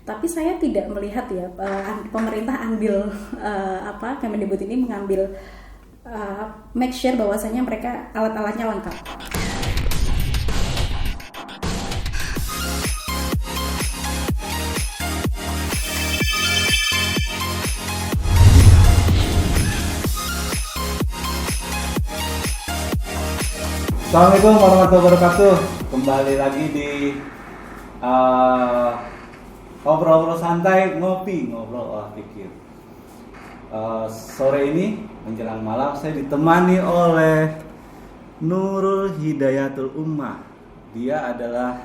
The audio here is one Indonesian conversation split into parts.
Tapi saya tidak melihat ya pemerintah ambil Kemendikbud ini mengambil make sure bahwasanya mereka alat-alatnya lengkap. Assalamualaikum warahmatullahi wabarakatuh. Kembali lagi di ngobrol santai, ngobrol olah pikir. Sore ini menjelang malam saya ditemani oleh Nurul Hidayatul Ummah. Dia adalah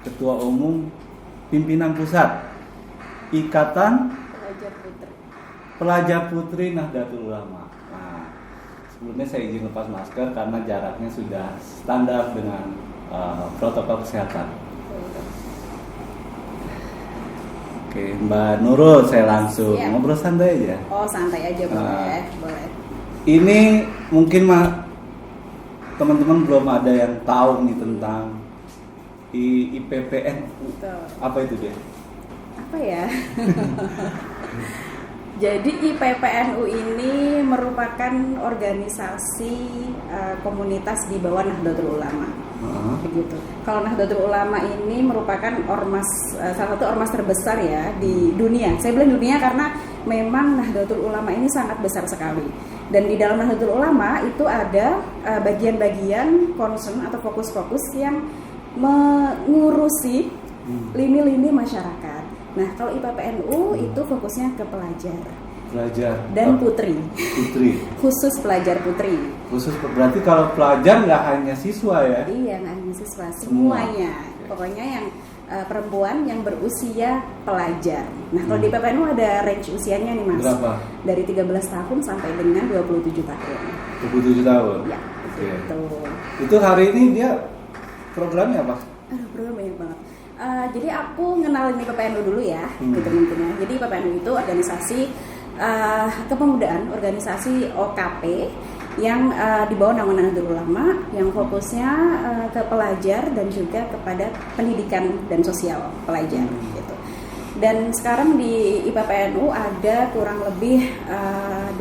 Ketua Umum Pimpinan Pusat Ikatan Pelajar Putri Nahdlatul Ulama. Sebelumnya saya izin lepas masker karena jaraknya sudah standar dengan protokol kesehatan. Oke, Mbak Nurul, saya langsung ngobrol santai aja. Oh, santai aja boleh. Ini mungkin teman-teman belum ada yang tahu nih tentang IPPNU. Apa itu dia? Apa ya? Jadi IPPNU ini merupakan organisasi komunitas di bawah Nahdlatul Ulama. Begitu. Kalau Nahdlatul Ulama ini merupakan salah satu ormas terbesar ya di dunia. Saya bilang dunia karena memang Nahdlatul Ulama ini sangat besar sekali. Dan di dalam Nahdlatul Ulama itu ada bagian-bagian concern atau fokus-fokus yang mengurusi lini-lini masyarakat. Nah, kalau IPPNU itu fokusnya ke pelajar dan putri. Khusus pelajar putri. Berarti kalau pelajar nggak hanya siswa ya? Iya, nggak hanya siswa, semuanya. Pokoknya yang perempuan yang berusia pelajar. Nah, kalau di IPPNU ada range usianya nih, Mas. Berapa? Dari 13 tahun sampai dengan 27 tahun. 27 tahun? Ya, gitu. Itu hari ini dia programnya apa? Program banyak banget. Jadi aku ngenalin IPPNU dulu ya, gitu mungkin ya. Jadi IPPNU itu organisasi kepemudaan, organisasi OKP yang di bawah naungan Nahdlatul Ulama, yang fokusnya ke pelajar dan juga kepada pendidikan dan sosial pelajar, gitu. Dan sekarang di IPPNU ada kurang lebih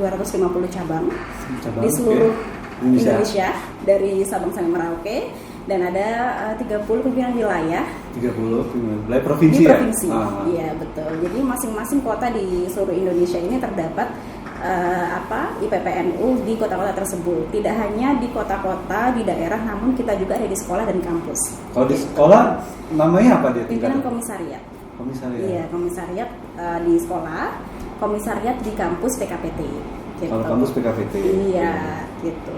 250 cabang di seluruh Indonesia dari Sabang sampai Merauke. Dan ada 30 pimpinan wilayah. 30 pimpinan wilayah provinsi ya? Provinsi, iya betul. Jadi masing-masing kota di seluruh Indonesia ini terdapat IPPNU di kota-kota tersebut. Tidak hanya di kota-kota, di daerah, namun kita juga ada di sekolah dan kampus. Kalau di sekolah, namanya apa dia? Pimpinan komisariat. Iya, komisariat di sekolah, komisariat di kampus PKPT. Gitu. Kalau kampus PKPT. Iya, gitu.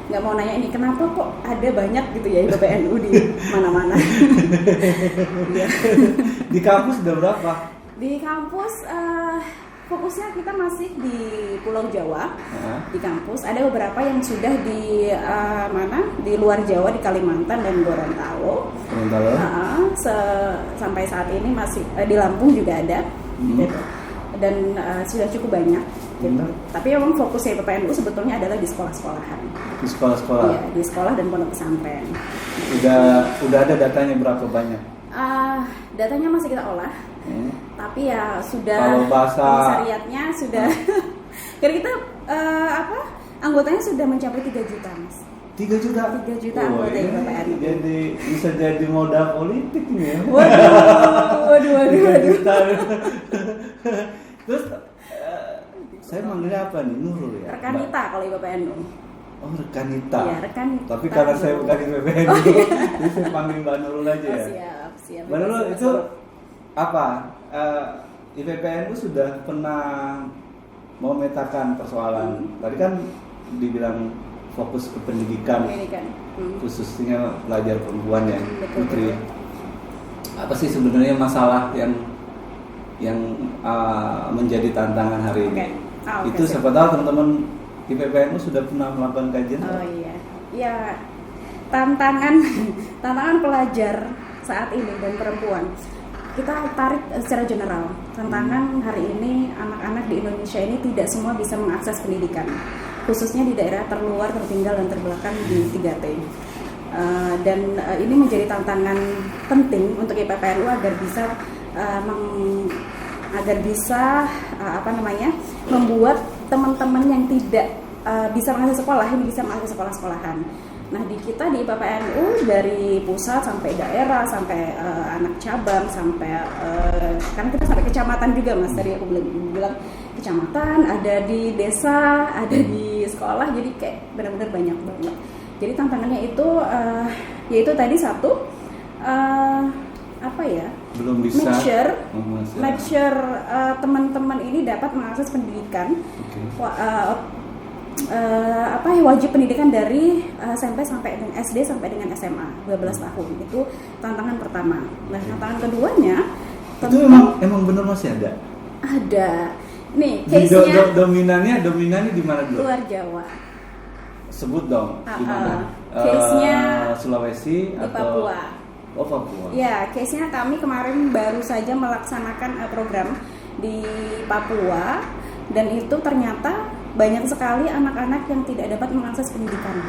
Nggak mau nanya ini kenapa kok ada banyak gitu ya IPPNU di mana-mana. Di kampus ada berapa? Di kampus fokusnya kita masih di Pulau Jawa. Di kampus ada beberapa yang sudah di di luar Jawa, di Kalimantan dan Gorontalo. Sampai saat ini masih di Lampung juga ada. Gitu. Dan sudah cukup banyak gitu. Tapi memang fokusnya IPPNU sebetulnya adalah di sekolah-sekolahan. Di sekolah-sekolah? Iya, di sekolah dan pondok pesantren. Udah ada datanya berapa banyak? Datanya masih kita olah. Tapi ya sudah kalau bahasa komisariatnya sudah karena kita anggotanya sudah mencapai 3 juta, Mas. 3 juta? 3 juta anggota IPPNU. Jadi bisa jadi modal politik nih ya. Waduh. 3 juta. Terus saya manggilnya apa nih? Nurul ya? Rekanita kalau IPPNU. Oh, Rekanita. Iya, Rekanita. Tapi karena saya bukan IPPNU, jadi saya panggil Mbak Nurul aja ya. Siap. Mbak Nurul itu apa? IPPNU sudah pernah memetakan persoalan. Tadi kan dibilang fokus ke pendidikan. Khususnya pelajar perempuan ya, putri. Apa sih sebenarnya masalah yang menjadi tantangan hari ini? Itu siapa tahu teman-teman IPPNU sudah pernah melakukan kajian. Oh iya, ya tantangan pelajar saat ini dan perempuan. Kita tarik secara general. Tantangan hari ini anak-anak di Indonesia ini tidak semua bisa mengakses pendidikan, khususnya di daerah terluar, tertinggal dan terbelakang di 3T. Dan ini menjadi tantangan penting untuk IPPNU agar bisa agar bisa membuat teman-teman yang tidak bisa mengakses sekolah ini bisa mengakses sekolah-sekolahan. Nah di kita di IPPNU dari pusat sampai daerah sampai anak cabang sampai kan kita sampai kecamatan juga Mas, tadi aku bilang kecamatan, ada di desa, ada di sekolah, jadi kayak benar-benar banyak banget. Jadi tantangannya itu yaitu tadi satu belum bisa make sure teman-teman ini dapat mengakses pendidikan. Wajib pendidikan dari SMP sampai dengan SD sampai dengan SMA 12 tahun. Itu tantangan pertama. Nah, tantangan keduanya itu emang benar masih ada? Ada. Nih, case-nya dominannya di mana dulu? Luar Jawa. Sebut dong, di mana? Case-nya Sulawesi di atau Papua. Oh, Papua. Ya, case-nya kami kemarin baru saja melaksanakan program di Papua dan itu ternyata banyak sekali anak-anak yang tidak dapat mengakses pendidikan.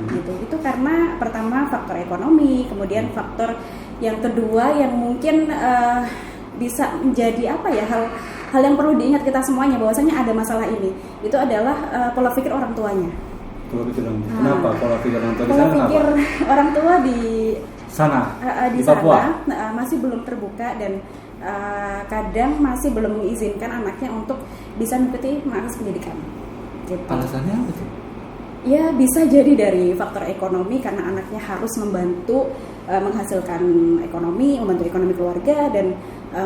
Gitu. Itu karena pertama faktor ekonomi, kemudian faktor yang kedua yang mungkin bisa menjadi hal yang perlu diingat kita semuanya bahwasanya ada masalah ini. Itu adalah pola pikir orang tuanya. Pola pikir orang tua. Kenapa pola pikir orang tua di sana? Pola pikir orang tua di sana di Papua masih belum terbuka dan kadang masih belum mengizinkan anaknya untuk bisa mengikuti mengakses pendidikan. Gitu. Alasannya apa tuh? Ya bisa jadi dari faktor ekonomi karena anaknya harus membantu menghasilkan ekonomi, membantu ekonomi keluarga dan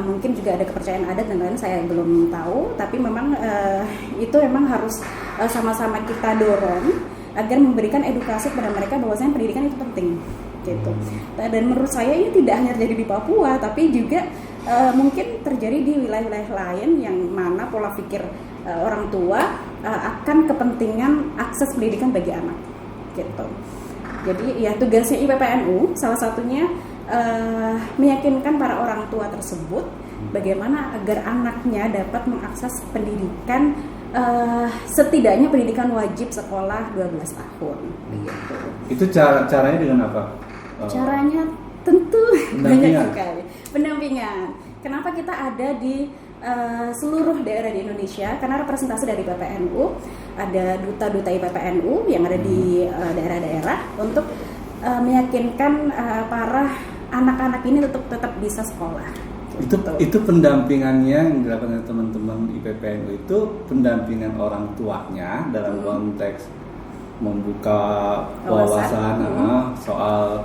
mungkin juga ada kepercayaan adat dan lain saya belum tahu, tapi memang itu memang harus sama-sama kita dorong agar memberikan edukasi kepada mereka bahwasanya pendidikan itu penting. Gitu. Dan menurut saya ini tidak hanya terjadi di Papua, tapi juga mungkin terjadi di wilayah-wilayah lain yang mana pola pikir orang tua akan kepentingan akses pendidikan bagi anak. Gitu. Jadi ya tugasnya IPPNU salah satunya meyakinkan para orang tua tersebut bagaimana agar anaknya dapat mengakses pendidikan setidaknya pendidikan wajib sekolah 12 tahun. Begitu. Itu caranya dengan apa? Caranya tentu banyak sekali. Pendampingan. Kenapa kita ada di seluruh daerah di Indonesia? Karena representasi dari IPPNU, ada duta-duta IPPNU yang ada di daerah-daerah untuk meyakinkan para anak-anak ini tetap bisa sekolah. Itu pendampingannya yang dilakukan oleh teman-teman IPPNU itu pendampingan orang tuanya dalam konteks membuka wawasan soal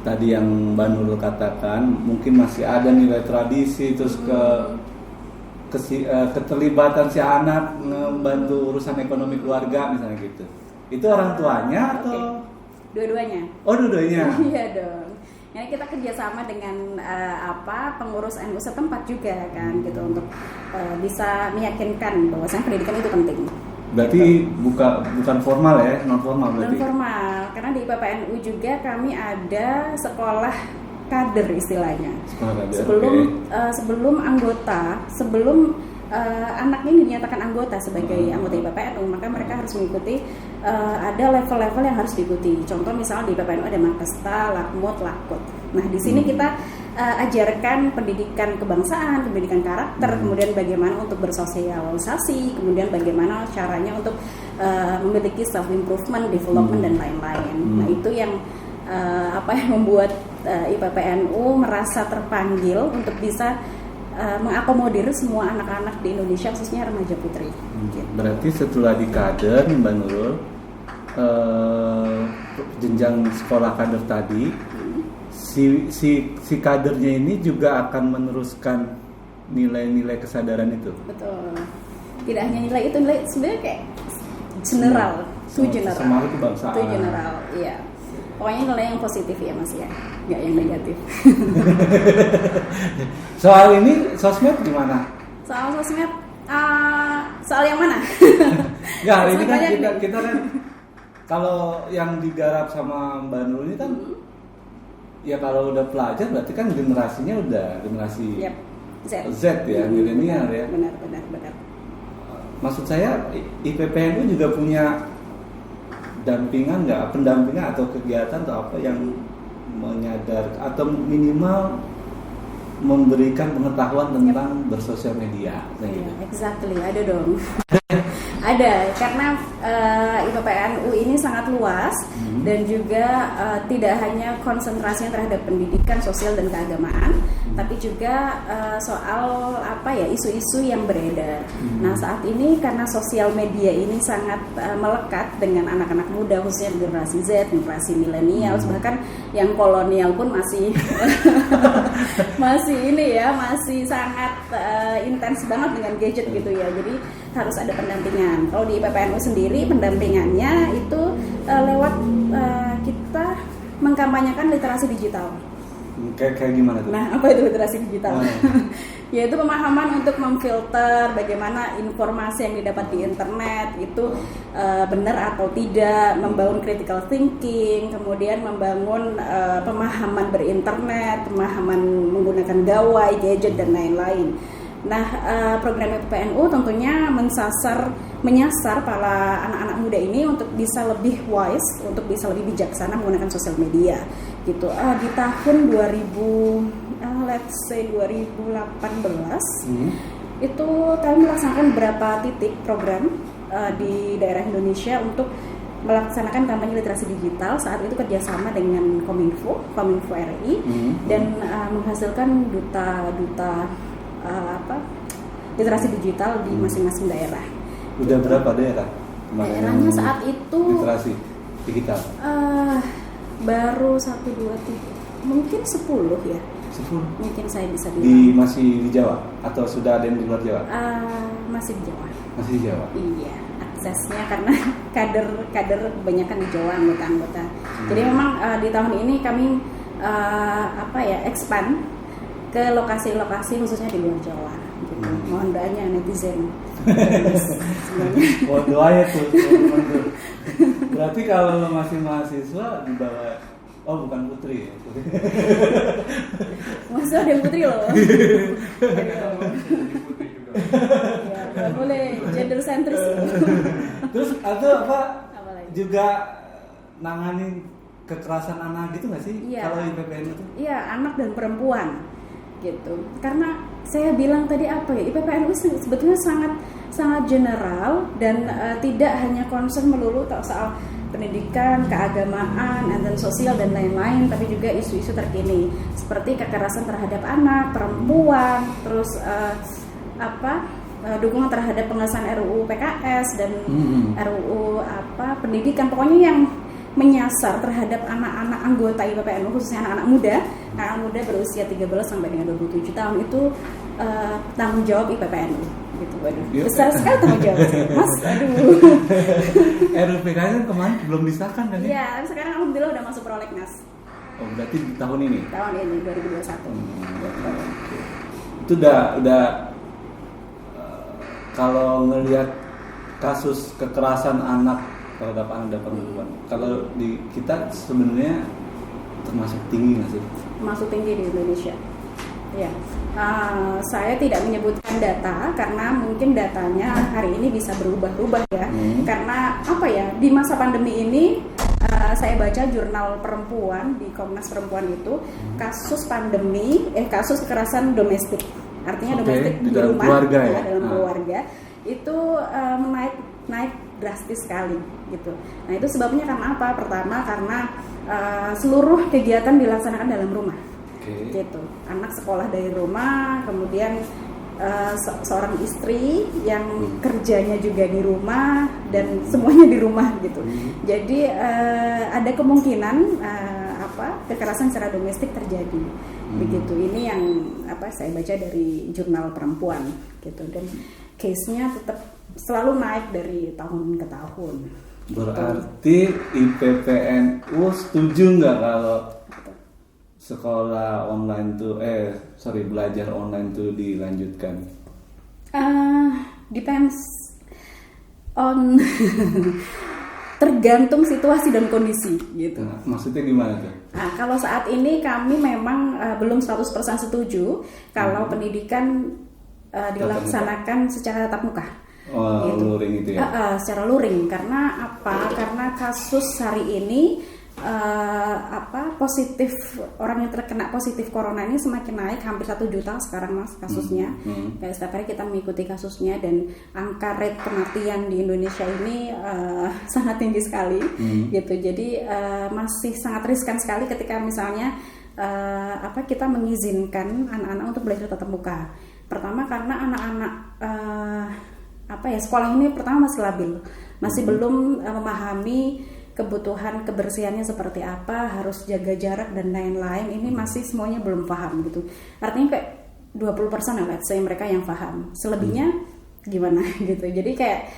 tadi yang Mbak Nurul katakan, mungkin masih ada nilai tradisi terus keterlibatan si anak membantu urusan ekonomi keluarga misalnya gitu. Itu orang tuanya atau dua-duanya? Oh, dua-duanya. Iya dong. Ini kita kerjasama dengan pengurus NU setempat juga kan gitu untuk bisa meyakinkan bahwasanya pendidikan itu penting. Berarti gitu. bukan formal ya, non formal berarti. Non formal, karena di IPPNU juga kami ada sekolah kader istilahnya. Sekolah kader. Sebelum anak ini dinyatakan anggota sebagai anggota IPPNU, maka mereka harus mengikuti ada level-level yang harus diikuti. Contoh misalnya di IPPNU ada Mapesta, Lakmut, Lakut. Nah di sini kita ajarkan pendidikan kebangsaan, pendidikan karakter, kemudian bagaimana untuk bersosialisasi, kemudian bagaimana caranya untuk memiliki self improvement, development dan lain-lain. Nah itu yang membuat IPPNU merasa terpanggil untuk bisa mengakomodir semua anak-anak di Indonesia, khususnya remaja putri. Berarti setelah di kader Mbak Nurul, jenjang sekolah kader tadi, si kadernya ini juga akan meneruskan nilai-nilai kesadaran itu. Betul. Tidak hanya nilai itu, nilai sebenarnya kayak general, semangat kebangsaan. Itu general, iya. Pokoknya nilai yang positif ya Mas ya, nggak yang negatif. Soal ini sosmed gimana? Soal sosmed, soal yang mana? Nggak, hari ini kan kita kan kalau yang digarap sama Mbak Nurul ini kan ya kalau udah pelajar berarti kan generasinya udah generasi Z ya, milenial ya. Benar. Maksud saya IPPNU juga punya pendampingan atau kegiatan atau apa yang menyadar atau minimal memberikan pengetahuan tentang bersosial media, gitu. Exactly, ada dong. Ada, karena IPPNU ini sangat luas dan juga tidak hanya konsentrasinya terhadap pendidikan, sosial dan keagamaan, tapi juga soal isu-isu yang beredar. Nah, saat ini karena sosial media ini sangat melekat dengan anak-anak muda, khususnya generasi Z, generasi milenial, bahkan yang kolonial pun masih masih sangat intens banget dengan gadget gitu ya. Jadi harus ada pendampingan. Kalau di IPPNU sendiri pendampingannya itu lewat kita mengkampanyekan literasi digital. Kayak gimana tuh? Nah, apa itu literasi digital? Yaitu pemahaman untuk memfilter bagaimana informasi yang didapat di internet itu benar atau tidak, membangun critical thinking, kemudian membangun pemahaman berinternet, pemahaman menggunakan gawai, gadget dan lain-lain. Nah, program IPPNU tentunya menyasar para anak-anak muda ini untuk bisa lebih wise, untuk bisa lebih bijaksana menggunakan sosial media, gitu. Di tahun 2018 itu kami melaksanakan beberapa titik program di daerah Indonesia untuk melaksanakan kampanye literasi digital. Saat itu kerjasama dengan Kominfo RI dan menghasilkan duta literasi digital di masing-masing daerah. Udah berapa daerah? Daerahnya saat itu literasi digital? Baru 1, 2, 3, mungkin 10 ya. 10? Mungkin saya bisa bilang. Masih di Jawa? Atau sudah ada yang di luar Jawa? Masih di Jawa. Masih di Jawa? Iya, aksesnya karena kader kebanyakan di Jawa anggota-anggota. Jadi memang di tahun ini kami expand ke lokasi-lokasi khususnya di luar Jawa gitu. Mohon doanya netizen. Mohon doanya tuh teman-teman. Berarti kalau masih mahasiswa di bawah, bukan putri ya? Maksudnya ada yang putri loh. Ya, nggak boleh gender centris. Terus atau juga nanganin kekerasan anak gitu nggak sih? Iya. Kalau IPPN itu? Iya, anak dan perempuan gitu. Karena saya bilang tadi IPPNU sebetulnya sangat general dan tidak hanya concern melulu soal pendidikan, keagamaan, dan sosial dan lain-lain, tapi juga isu-isu terkini seperti kekerasan terhadap anak, perempuan, terus dukungan terhadap pengesahan RUU PKS dan RUU pendidikan, pokoknya yang menyasar terhadap anak-anak anggota IPPNU, khususnya anak-anak muda berusia 13 sampai dengan 27 tahun itu tanggung jawab IPPNU gitu. Waduh, besar sekali tanggung jawab Mas. RUU PKS kan kemarin belum disahkan kan ya? Iya, sekarang alhamdulillah udah masuk prolegnas. Berarti di tahun ini? Tahun ini 2021. Itu udah kalau ngelihat kasus kekerasan anak terhadap anak dan perempuan, kalau di kita sebenarnya termasuk tinggi nggak sih? Termasuk tinggi di Indonesia. Ya, saya tidak menyebutkan data karena mungkin datanya hari ini bisa berubah-ubah ya. Karena di masa pandemi ini saya baca jurnal perempuan di Komnas Perempuan itu kasus kekerasan domestik, artinya domestik di rumah, keluarga dalam keluarga itu naik drastis sekali gitu. Nah, itu sebabnya karena apa? Pertama karena seluruh kegiatan dilaksanakan dalam rumah. Gitu. Anak sekolah dari rumah, kemudian seorang istri yang kerjanya juga di rumah dan semuanya di rumah gitu. Jadi ada kemungkinan kekerasan secara domestik terjadi. Begitu. Ini yang saya baca dari jurnal perempuan gitu, dan case-nya tetap selalu naik dari tahun ke tahun. Berarti IPPNU setuju nggak kalau sekolah online belajar online tuh dilanjutkan? Depends on tergantung situasi dan kondisi gitu. Nah, maksudnya gimana tuh? Nah, kalau saat ini kami memang belum 100% setuju kalau pendidikan dilaksanakan secara tatap muka. Luring itu ya? Secara luring. Karena apa? Karena kasus hari ini positif, orang yang terkena positif corona ini semakin naik, hampir 1 juta sekarang Mas kasusnya. Kayak setiap hari kita mengikuti kasusnya, dan angka rate kematian di Indonesia ini sangat tinggi sekali gitu. Jadi masih sangat riskan sekali ketika misalnya kita mengizinkan anak-anak untuk belajar tatap muka. Pertama karena anak-anak sekolah ini pertama masih labil, masih belum memahami kebutuhan kebersihannya seperti apa, harus jaga jarak dan lain-lain. Ini masih semuanya belum paham gitu. Artinya kayak 20% let's say mereka yang paham. Selebihnya gimana gitu. Jadi kayak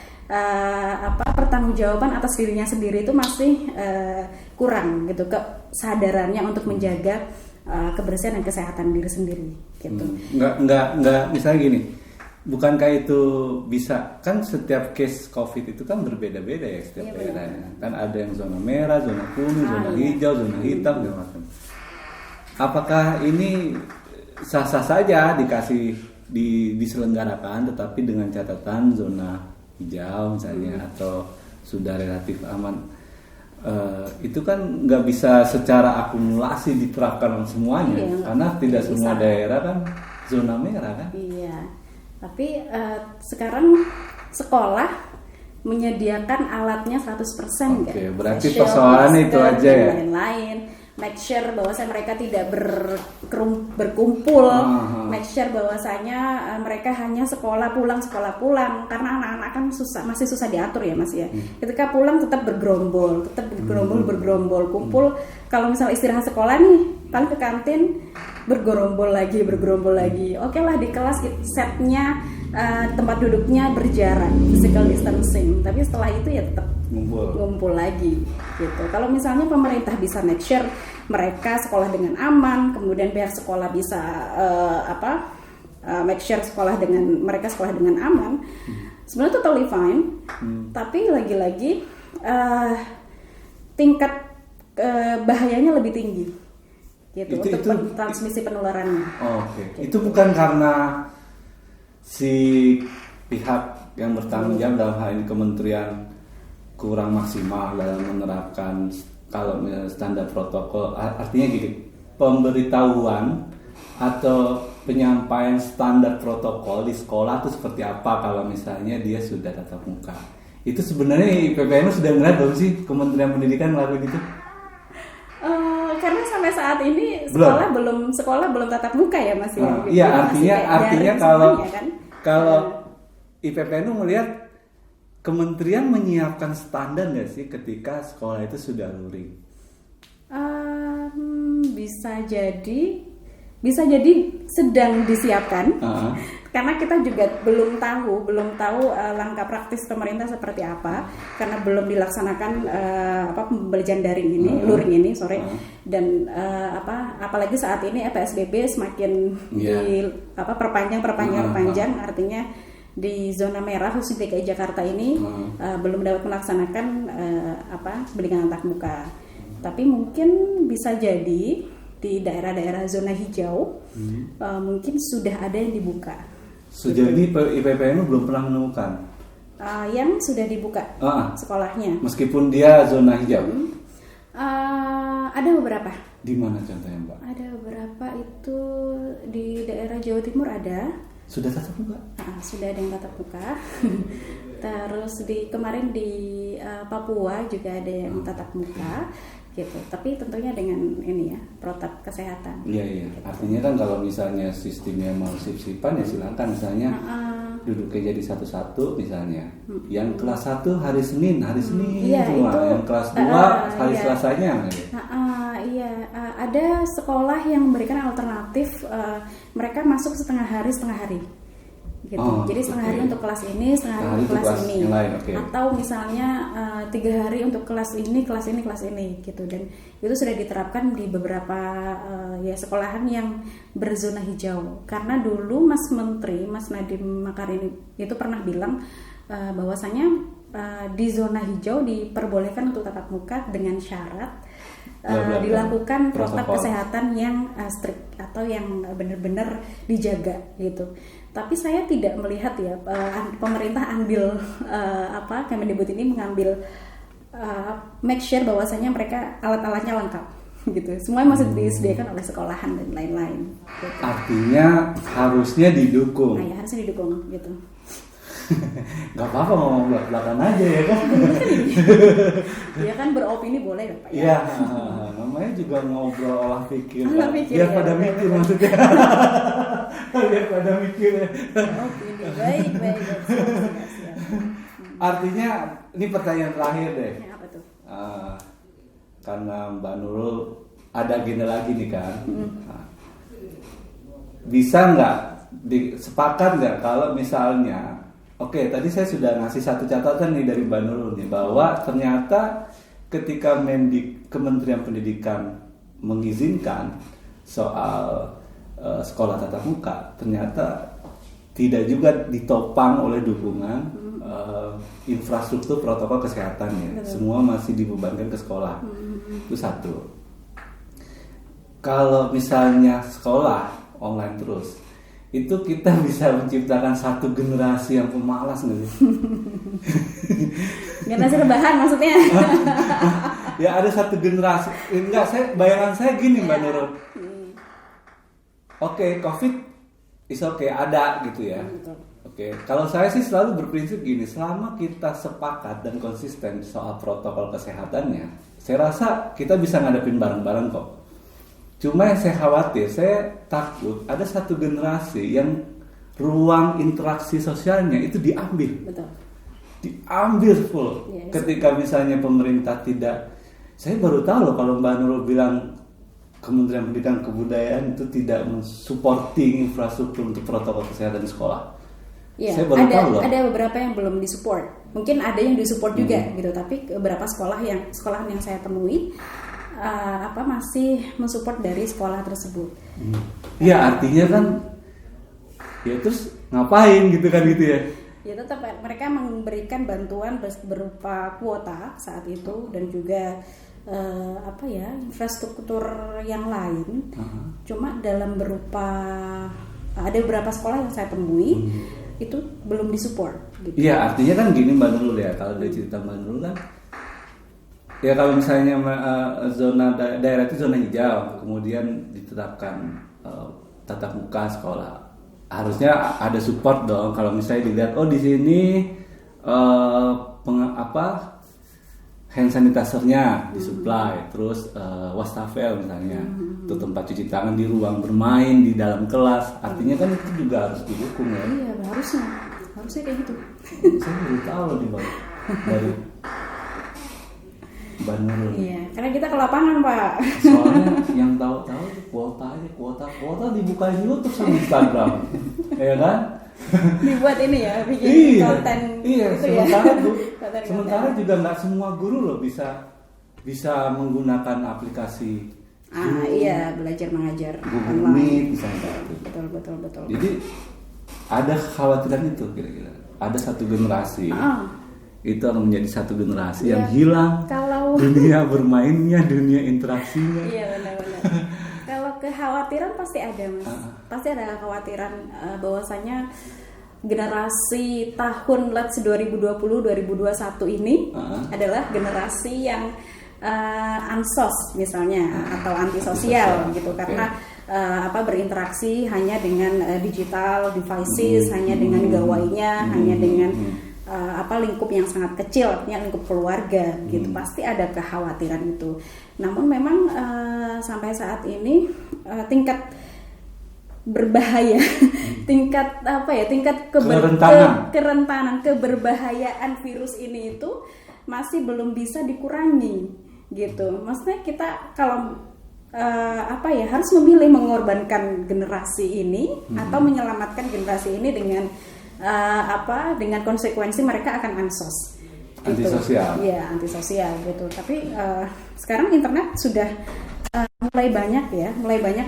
pertanggungjawaban atas dirinya sendiri itu masih kurang gitu, kesadarannya untuk menjaga kebersihan dan kesehatan diri sendiri gitu. Enggak misalnya gini. Bukankah itu bisa, kan setiap case COVID itu kan berbeda-beda ya setiap daerahnya. Kan ada yang zona merah, zona kuning, zona hijau, zona hitam dan macam. Apakah ini sah-sah saja diselenggarakan, tetapi dengan catatan zona hijau misalnya atau sudah relatif aman? Itu kan nggak bisa secara akumulasi diterapkan semuanya, karena tidak semua daerah kan zona merah kan. Iya. Tapi sekarang sekolah menyediakan alatnya 100% kan. Berarti persoalan itu aja ya. Lain-lain. Make sure bahwasanya mereka tidak berkumpul. Make sure bahwasanya mereka hanya sekolah pulang karena anak-anak kan masih susah diatur ya Mas ya. Ketika pulang tetap bergerombol kumpul. Kalau misalnya istirahat sekolah nih, paling ke kantin bergerombol lagi. Oke lah, di kelas setnya tempat duduknya berjarak, physical distancing. Tapi setelah itu ya tetap ngumpul lagi gitu. Kalau misalnya pemerintah bisa make sure mereka sekolah dengan aman, kemudian pihak sekolah bisa make sure mereka sekolah dengan aman, sebenarnya totally fine. Tapi lagi-lagi tingkat bahayanya lebih tinggi gitu untuk transmisi penularannya. Gitu. Itu bukan karena si pihak yang bertanggung jawab dalam hal ini kementerian kurang maksimal dalam menerapkan kalau standar protokol, artinya gini, pemberitahuan atau penyampaian standar protokol di sekolah itu seperti apa kalau misalnya dia sudah tatap muka. Itu sebenarnya PPNU sudah ngeliat belum sih Kementerian Pendidikan melakukan itu? Karena sampai saat ini sekolah belum tatap muka ya Mas ya. Iya, artinya kalau IPPNU melihat kementerian menyiapkan standar nggak sih ketika sekolah itu sudah luring? Bisa jadi sedang disiapkan. Karena kita juga belum tahu langkah praktis pemerintah seperti apa, karena belum dilaksanakan pembelajaran daring ini, luring ini, dan apalagi saat ini PSBB semakin perpanjang, artinya di zona merah khusus DKI Jakarta ini belum dapat melaksanakan pendidikan tatap muka. Tapi mungkin bisa jadi di daerah-daerah zona hijau mungkin sudah ada yang dibuka. Sejauh ini IPPNU belum pernah menemukan yang sudah dibuka sekolahnya. Meskipun dia zona hijau. Ada beberapa. Di mana contohnya Mbak? Ada beberapa itu di daerah Jawa Timur ada. Sudah tatap muka? Sudah ada yang tatap muka. Terus kemarin di Papua juga ada yang tatap muka gitu. Tapi tentunya dengan ini ya, protap kesehatan. Iya. Artinya kan kalau misalnya sistemnya mau sip-sipan ya silakan, misalnya duduknya jadi satu-satu misalnya. Yang kelas 1 hari Senin semua. Yang kelas 2 hari Selasanya. Ada sekolah yang memberikan alternatif, mereka masuk setengah hari gitu. Jadi setengah hari untuk kelas ini, setengah hari untuk kelas ini. Atau misalnya 3 hari untuk kelas ini gitu. Dan itu sudah diterapkan di beberapa sekolahan yang berzona hijau. Karena dulu Mas Nadiem Makarim itu pernah bilang bahwasanya di zona hijau diperbolehkan untuk tatap muka dengan syarat dilakukan protokol kesehatan yang strict atau yang benar-benar dijaga gitu. Tapi saya tidak melihat ya pemerintah Kemendikbud ini mengambil make sure bahwasanya mereka alat-alatnya lengkap gitu. Semua masih disediakan oleh sekolahan dan lain-lain. Gitu. Artinya harusnya didukung. Nah, ya harusnya didukung gitu. Gak apa-apa ngomong belak-belakan aja ya kan? Ya kan beropini boleh kan Pak? Iya, namanya juga ngobrol olah pikir. Olah pikir, biar ya, pada betul, mikir betul. maksudnya. Biar pada mikir ya. Beropini, baik. Siap. Artinya ini pertanyaan terakhir deh. Ya, apa tuh? Karena Mbak Nurul ada agenda lagi nih kan. Nah, bisa nggak sepakat nggak kalau misalnya, oke, tadi saya sudah ngasih satu catatan nih dari Mbak Nurul nih, bahwa ternyata ketika Kementerian Pendidikan mengizinkan soal sekolah tatap muka, ternyata tidak juga ditopang oleh dukungan infrastruktur protokol kesehatan ya. Semua masih dibebankan ke sekolah. Itu satu. Kalau misalnya sekolah online terus, itu kita bisa menciptakan satu generasi yang pemalas nggak sih? Generasi rebahan maksudnya? Ya ada satu generasi. Enggak, bayangan saya gini Mbak Nurul. Oke, COVID is okay, ada gitu ya. Oke, kalau saya sih selalu berprinsip gini, selama kita sepakat dan konsisten soal protokol kesehatannya, saya rasa kita bisa ngadepin bareng-bareng kok. Cuma yang saya khawatir, saya takut ada satu generasi yang ruang interaksi sosialnya itu diambil. Betul. Diambil full. Yes. Ketika misalnya pemerintah tidak, saya baru tahu loh kalau Mbak Nurul bilang Kementerian Pendidikan Kebudayaan itu tidak mensupporting infrastruktur untuk protokol kesehatan di sekolah. Ya, saya baru tahu loh. Ada beberapa yang belum disupport. Mungkin ada yang disupport juga gitu, tapi beberapa sekolahan yang saya temui masih mensupport dari sekolah tersebut. Iya, artinya kan ya terus ngapain gitu kan gitu ya. Ya tetap mereka memberikan bantuan berupa kuota saat itu dan juga infrastruktur yang lain. Cuma dalam berupa ada beberapa sekolah yang saya temui itu belum disupport gitu. Iya, artinya kan gini Mbak Nurul ya, kalau dari cerita Mbak Nurul kan ya kalau misalnya zona daerah itu zona hijau, kemudian ditetapkan tatap muka sekolah, harusnya ada support dong. Kalau misalnya dilihat, oh di sini hand sanitizer-nya disuplai, terus wastafel misalnya, untuk tempat cuci tangan di ruang bermain di dalam kelas, artinya kan itu juga harus didukung ya. Iya, harusnya kayak gitu. Saya baru tahu loh dari Mbak Nurul. Iya, karena kita ke lapangan Pak. Soalnya yang tahu-tahu kuota dibukain YouTube sama Instagram, ya kan? Dibuat ini ya, bikin konten. Iya, gitu sementara juga nggak semua guru loh bisa menggunakan aplikasi. Iya, belajar mengajar Google Meet misalnya. Betul. Jadi ada kekhawatiran itu kira-kira. Ada satu generasi. Itu akan menjadi satu generasi yang hilang dunia bermainnya, dunia interaksinya. Iya, benar-benar. Kalau kekhawatiran pasti ada Mas. Pasti ada kekhawatiran bahwasanya generasi tahun 2020-2021 ini adalah generasi yang ansos misalnya atau antisosial gitu, karena berinteraksi hanya dengan digital devices, hanya dengan gawainya, hanya dengan lingkup yang sangat kecil, artinya lingkup keluarga gitu. Pasti ada kekhawatiran itu. Namun memang sampai saat ini tingkat berbahaya, tingkat kerentanan keberbahayaan virus ini itu masih belum bisa dikurangi gitu. Maksudnya kita kalau harus memilih mengorbankan generasi ini atau menyelamatkan generasi ini dengan dengan konsekuensi mereka akan ansos gitu. Antisosial gitu. Tapi sekarang internet sudah mulai banyak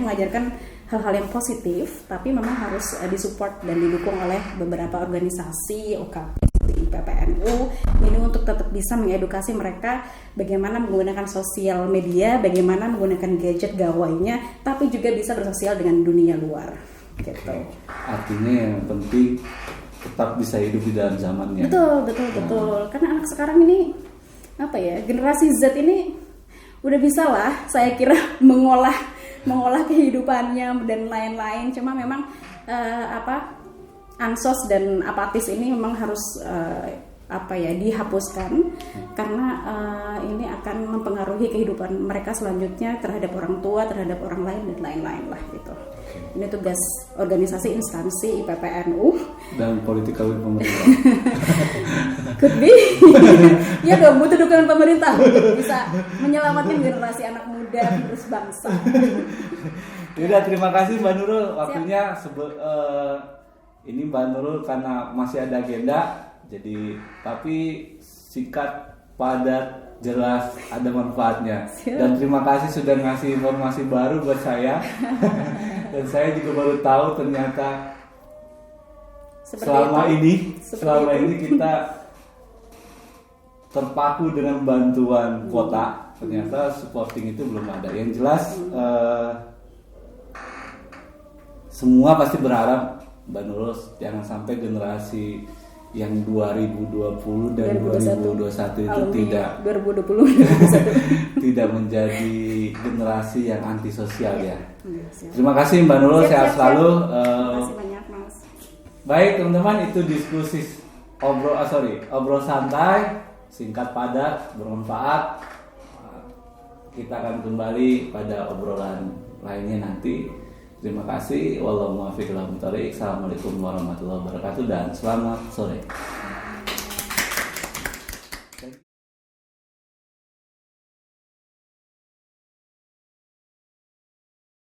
mengajarkan hal-hal yang positif, tapi memang harus disupport dan didukung oleh beberapa organisasi OKP seperti IPPNU ini untuk tetap bisa mengedukasi mereka bagaimana menggunakan sosial media, bagaimana menggunakan gadget gawainya, tapi juga bisa bersosial dengan dunia luar gitu. Artinya yang penting tetap bisa hidup di dalam zamannya. Betul. Karena anak sekarang ini apa ya, generasi Z ini udah bisa lah saya kira mengolah kehidupannya dan lain-lain. Cuma memang ansos dan apatis ini memang harus dihapuskan karena ini akan mempengaruhi kehidupan mereka selanjutnya terhadap orang tua, terhadap orang lain dan lain-lain lah gitu. Ini tugas organisasi instansi IPPNU dan political will pemerintah. Could be. Ya dong, butuh dukungan pemerintah untuk bisa menyelamatkan generasi anak muda terus bangsa. Yaudah, terima kasih Mbak Nurul waktunya. Ini Mbak Nurul karena masih ada agenda, jadi tapi singkat, padat, jelas, ada manfaatnya. Dan terima kasih sudah ngasih informasi baru buat saya. Dan saya juga baru tahu ternyata selama ini kita terpaku dengan bantuan kota. Ternyata supporting itu belum ada. Yang jelas semua pasti berharap Mbak Nurul jangan sampai generasi yang 2020 dan 2021 itu tidak 2020 tidak menjadi generasi yang antisosial ya. Terima kasih Mbak Nurul, sehat selalu. Terima kasih banyak Mas. Baik teman-teman, itu diskusi obrol santai, singkat padat, bermanfaat. Kita akan kembali pada obrolan lainnya nanti. Terima kasih. Wallahu muwaffiq ila aqwamit thoriq. Assalamualaikum warahmatullahi wabarakatuh dan selamat sore.